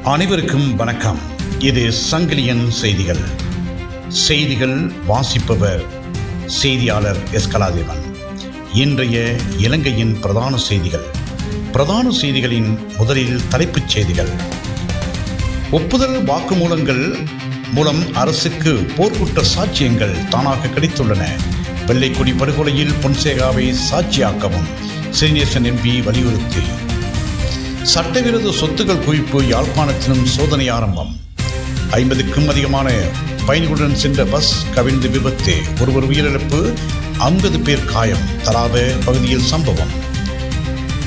அனைவருக்கும் வணக்கம். இது சங்கிலியன் செய்திகள். செய்திகள் வாசிப்பவர் செய்தியாளர் எஸ். கலாதேவன். இன்றைய இலங்கையின் பிரதான செய்திகளின் முதலில் தலைப்புச் செய்திகள். ஒப்புதல் வாக்குமூலங்கள் மூலம் அரசுக்கு போர்க்குற்ற சாட்சியங்கள் தானாக கிடைத்துள்ளன. வெள்ளைக்கொடி படுகொலையில் பொன்சேகாவை சாட்சியாக்கவும் ஸ்ரீநேசன் எம்பி வலியுறுத்தி. சட்டவிரோத சொத்துக்கள் குவிப்பு யாழ்ப்பாணத்திலும் சோதனை ஆரம்பம். 50க்கும் அதிகமான பயணிகளுடன் சென்ற பஸ் கவிழ்ந்து விபத்து, ஒருவர் உயிரிழப்பு, 50 பேர் காயம். தலாவ பகுதியில் சம்பவம்.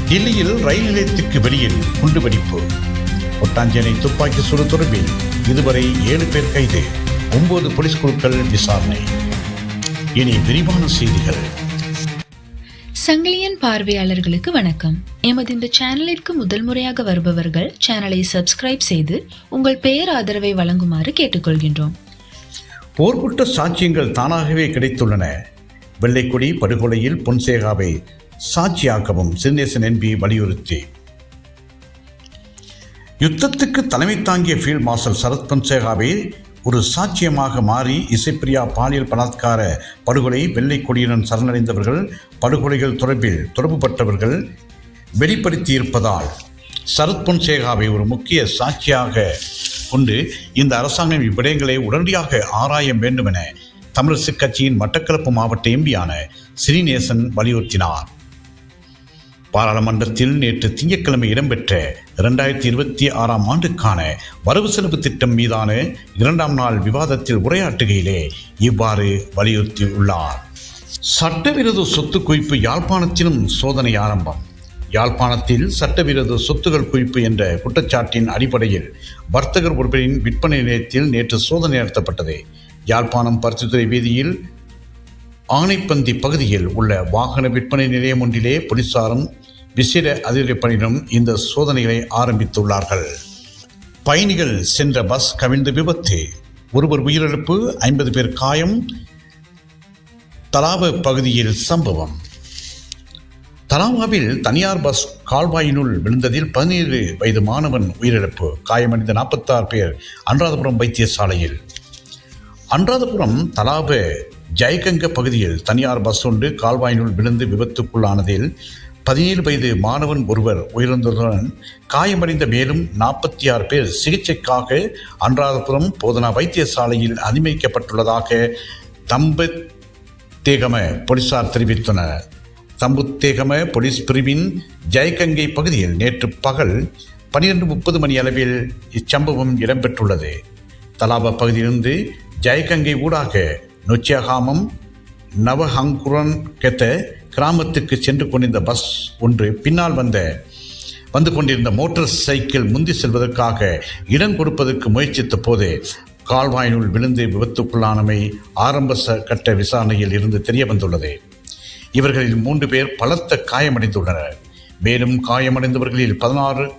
டில்லியில் ரயில் நிலையத்துக்கு வெளியில் குண்டுவெடிப்பு. ஒட்டாஞ்சேனை துப்பாக்கி சூடு தொடர்பில் இதுவரை 7 பேர் கைது, 9 போலீஸ் குழுக்கள் விசாரணை. இனி விரிவான செய்திகள். சங்கிலியன் பார்வையாளர்களுக்கு வணக்கம். எமது இந்த சேனலிற்கு முதல் முறையாக வருபவர்கள் சேனலை சப்ஸ்கிரைப் செய்து உங்கள் பெயர் ஆதரவை வழங்குமாறு கேட்டுக்கொள்கின்றோம். போர்க்குற்ற சாட்சியங்கள் தானாகவே கிடைத்துள்ளன. வெள்ளைக்கொடி படுகொலையில் பொன்சேகாவை சாட்சியாக்கவும் ஸ்ரீநேசன் எம்பி வலியுறுத்தி. யுத்தத்துக்கு தலைமை தாங்கிய ஃபீல்ட் மார்ஷல் சரத் பொன்சேகாவை ஒரு சாட்சியமாக மாறி இசைப்பிரியா பாலியல் பலாத்கார படுகொலை, வெள்ளைக்கொடியுடன் சரணடைந்தவர்கள், படுகொலைகள் தொடர்பில் தொடர்புபட்டவர்கள் வெளிப்படுத்தியிருப்பதால் சரத் பொன்சேகாவை ஒரு முக்கிய சாட்சியாக கொண்டு இந்த அரசாங்கம் இவ்விடயங்களை உடனடியாக ஆராய வேண்டும் என தமிழரசுக் கட்சியின் மட்டக்களப்பு மாவட்ட எம்பியான ஸ்ரீநேசன் வலியுறுத்தினார். பாராளுமன்றத்தில் நேற்று திங்கட்கிழமை இடம்பெற்ற 2026 ஆண்டுக்கான வரவு செலவு திட்டம் மீதான 2ஆம் நாள் விவாதத்தில் உரையாற்றுகையிலே இவ்வாறு வலியுறுத்தியுள்ளார். சட்டவிரோத சொத்து குவிப்பு யாழ்ப்பாணத்திலும் சோதனை ஆரம்பம். யாழ்ப்பாணத்தில் சட்டவிரோத சொத்துகள் குவிப்பு என்ற குற்றச்சாட்டின் அடிப்படையில் வர்த்தகர் ஒருவரின் விற்பனை நிலையத்தில் நேற்று சோதனை நடத்தப்பட்டது. யாழ்ப்பாணம் பருத்தித்துறை வீதியில் ஆனைப்பந்தி பகுதியில் உள்ள வாகன விற்பனை நிலையம் ஒன்றிலே போலீசாரும் விசேட அதிரடிப்படையினரும் இந்த சோதனைகளை ஆரம்பித்துள்ளார்கள். பயணிகள் சென்ற பஸ் கவிழ்ந்து விபத்து, ஒருவர் உயிரிழப்பு, 50 பேர் காயம். தலாவ பகுதியில் சம்பவம். தலாவாவில் தனியார் பஸ் கால்வாயினுள் விழுந்ததில் 17 வயது மாணவன் உயிரிழப்பு, காயமடைந்த 46 பேர் அனுராதபுரம் வைத்தியசாலையில். அனுராதபுரம் தலாவ ஜெயகங்க பகுதியில் தனியார் பஸ் ஒன்று கால்வாயினுள் விழுந்து விபத்துக்குள்ளானதில் 17 வயது மாணவன் ஒருவர் உயிரிழந்ததுடன் காயமடைந்த மேலும் 46 பேர் சிகிச்சைக்காக அனுராதபுரம் போதனா வைத்தியசாலையில் அனுமதிக்கப்பட்டுள்ளதாக தம்புத்தேகம போலீசார் தெரிவித்தனர். தம்புத்தேகம போலீஸ் பிரிவின் ஜெயகங்கை பகுதியில் நேற்று பகல் 12:30 மணி அளவில் இச்சம்பவம் இடம்பெற்றுள்ளது. தலாவ பகுதியிலிருந்து ஜெயகங்கை ஊடாக நொச்சியகாமம் நவஹங்குரன் கெத்த கிராமத்துக்கு சென்று கொண்டிருந்த பஸ் ஒன்று பின்னால் வந்து கொண்டிருந்த மோட்டார் சைக்கிள் முந்தி செல்வதற்காக இடம் கொடுப்பதற்கு முயற்சித்த போது கால்வாயினுள் விழுந்து விபத்துக்குள்ளானமை ஆரம்ப கட்ட விசாரணையில் இருந்து தெரிய வந்துள்ளது. இவர்களில் 3 பேர் பலத்த காயமடைந்துள்ளனர். மேலும் காயமடைந்தவர்களில் 16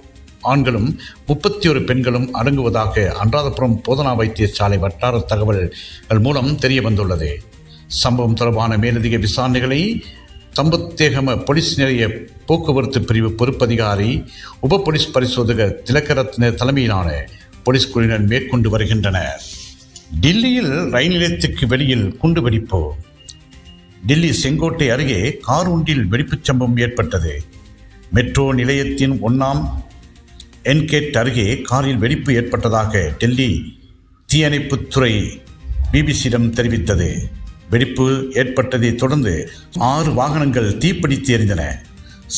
ஆண்களும் 31 பெண்களும் அடங்குவதாக அனுராதபுரம் போதனா வைத்தியசாலை வட்டார தகவல்கள் மூலம் தெரிய வந்துள்ளது. சம்பவம் தொடர்பான மேலதிக விசாரணைகளை தம்புத்தேகம போலீஸ் நிலைய போக்குவரத்து பிரிவு பொறுப்பதிகாரி உப போலீஸ் பரிசோதகர் திலகரத்ன தலைமையிலான போலீஸ் குழுவினர் மேற்கொண்டு வருகின்றனர். டில்லியில் ரயில் நிலையத்துக்கு வெளியில் குண்டுவெடிப்பு. டில்லி செங்கோட்டை அருகே கார் ஒன்றில் வெடிப்புச் சம்பவம் ஏற்பட்டது. மெட்ரோ நிலையத்தின் 1ஆம் என்கேட் அருகே காரில் வெடிப்பு ஏற்பட்டதாக டெல்லி தீயணைப்புத்துறை பிபிசியிடம் தெரிவித்தது. வெடிப்பு ஏற்பட்டதை தொடர்ந்து 6 வாகனங்கள் தீப்பிடித்து எரிந்தன.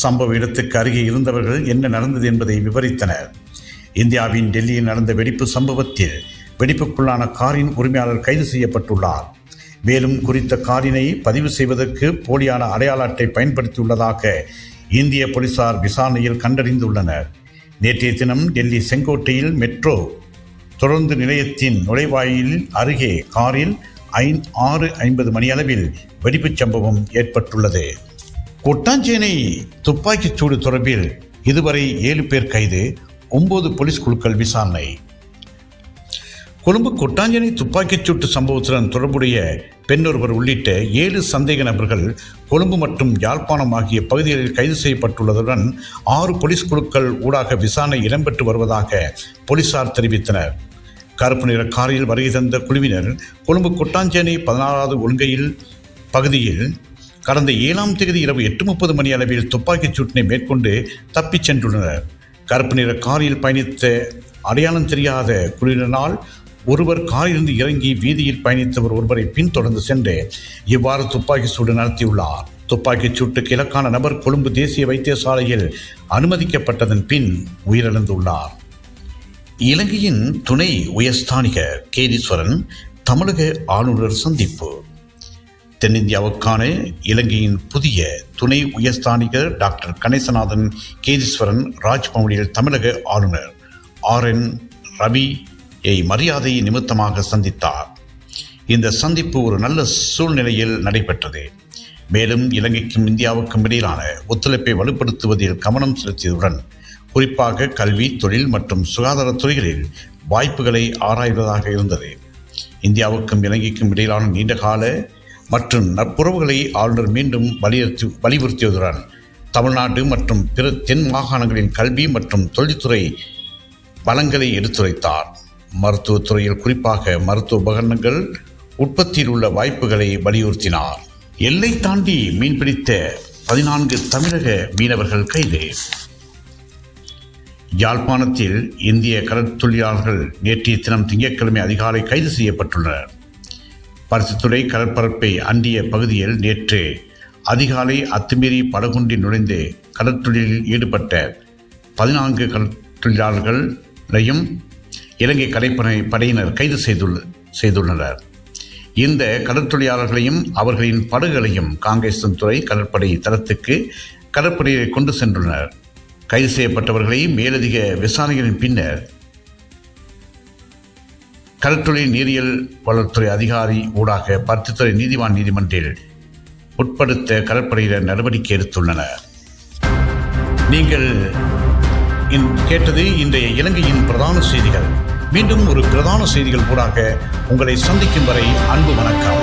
சம்பவ இடத்துக்கு அருகே இருந்தவர்கள் என்ன நடந்தது என்பதை விவரித்தனர். இந்தியாவின் டெல்லியில் நடந்த வெடிப்பு சம்பவத்தில் வெடிப்புக்குள்ளான காரின் உரிமையாளர் கைது செய்யப்பட்டுள்ளார். மேலும் குறித்த காரினை பதிவு செய்வதற்கு போலியான அடையாள அட்டை பயன்படுத்தியுள்ளதாக இந்திய போலீசார் விசாரணையில் கண்டறிந்துள்ளனர். நேற்றைய தினம் டெல்லி செங்கோட்டையில் மெட்ரோ தொடர்ந்து நிலையத்தின் நுழைவாயில் அருகே காரில் 6:50 மணி அளவில் வெடிப்புச் சம்பவம் ஏற்பட்டுள்ளது. கொட்டாஞ்சேனை துப்பாக்கிச் சூடு தொடர்பில் இதுவரை 7 பேர் கைது, 9 போலீஸ் குழுக்கள் விசாரணை. கொழும்பு கொட்டாஞ்சேனை துப்பாக்கிச் சூட்டு சம்பவத்துடன் தொடர்புடைய பெண்ணொருவர் உள்ளிட்ட 7 சந்தேக நபர்கள் கொழும்பு மற்றும் யாழ்ப்பாணம் ஆகிய பகுதிகளில் கைது செய்யப்பட்டுள்ளதுடன் 6 போலீஸ் குழுக்கள் ஊடாக விசாரணை இடம்பெற்று வருவதாக போலீசார் தெரிவித்தனர். கருப்பு நிற காரில் வருகை தந்த குழுவினர் கொழும்பு கொட்டாஞ்சேனை 16வது ஒழுங்கையில் பகுதியில் கடந்த 7ஆம் தேதி இரவு 8:30 மணி அளவில் துப்பாக்கிச் சூட்டினை மேற்கொண்டு தப்பிச் சென்றுள்ளனர். கருப்பு நிற காரில் பயணித்த அடையாளம் தெரியாத குழுவினரால் ஒருவர் காரிலிருந்து இறங்கி வீதியில் பயணித்தவர் ஒருவரை பின்தொடர்ந்து சென்று இவ்வாறு துப்பாக்கி சூடு நடத்தியுள்ளார். துப்பாக்கிச் சூட்டுக்கு இலக்கான நபர் கொழும்பு தேசிய வைத்தியசாலையில் அனுமதிக்கப்பட்டதன் பின் உயிரிழந்துள்ளார். இலங்கையின் துணை உயர்ஸ்தானிகர் கேதீஸ்வரன் தமிழக ஆளுநர் சந்திப்பு. தென்னிந்தியாவுக்கான இலங்கையின் புதிய துணை உயர்ஸ்தானிகர் டாக்டர் கணேசநாதன் கேதீஸ்வரன் ராஜ்பவனில் தமிழக ஆளுநர் RN ரவியை மரியாதை நிமித்தமாக சந்தித்தார். இந்த சந்திப்பு ஒரு நல்ல சூழ்நிலையில் நடைபெற்றது. மேலும் இலங்கைக்கும் இந்தியாவுக்கும் இடையிலான ஒத்துழைப்பை வலுப்படுத்துவதில் கவனம் செலுத்தியதுடன் குறிப்பாக கல்வி, தொழில் மற்றும் சுகாதாரத்துறைகளில் வாய்ப்புகளை ஆராய்வதாக இருந்தது. இந்தியாவுக்கும் இலங்கைக்கும் இடையிலான நீண்டகால மற்றும் நட்புறவுகளை ஆளுநர் மீண்டும் வலியுறுத்தியதுடன் தமிழ்நாடு மற்றும் பிற தென் மாகாணங்களின் கல்வி மற்றும் தொழில்துறை வளங்களை எடுத்துரைத்தார். மருத்துவத்துறையில் குறிப்பாக மருத்துவ உபகரணங்கள் உற்பத்தியில் உள்ள வாய்ப்புகளை வலியுறுத்தினார். எல்லை தாண்டி மீன்பிடித்த 14 தமிழக மீனவர்கள் கைது. யாழ்ப்பாணத்தில் இந்திய கடற்தொழிலாளர்கள் நேற்றைய தினம் திங்கட்கிழமை அதிகாலை கைது செய்யப்பட்டுள்ளனர். பருத்தித்துறை கடற்பரப்பை அண்டிய பகுதியில் நேற்று அதிகாலை அத்துமீறி படகுண்டில் நுழைந்து கடற்தொழிலில் ஈடுபட்ட 14 கடற்தொழிலாளர்களையும் இலங்கை கடற்படையினர் கைது செய்துள்ளனர். இந்த கடற்தொழிலாளர்களையும் அவர்களின் படகுகளையும் காங்கேசன்துறை கடற்படை தளத்துக்கு கடற்படையை கொண்டு சென்றுள்ளனர். கைது செய்யப்பட்டவர்களை மேலதிக விசாரணைகளின் பின்னர் கடற்தொழில் நீரியல் வளத்துறை அதிகாரி ஊடாக பருத்தித்துறை நீதிவான் நீதிமன்றில் உட்படுத்த கடற்படையினர் நடவடிக்கை எடுத்துள்ளனர். நீங்கள் கேட்டது இன்றைய இலங்கையின் பிரதான செய்திகள். மீண்டும் ஒரு பிரதான செய்திகள் ஊடாக உங்களை சந்திக்கும் வரை அன்பு வணக்கம்.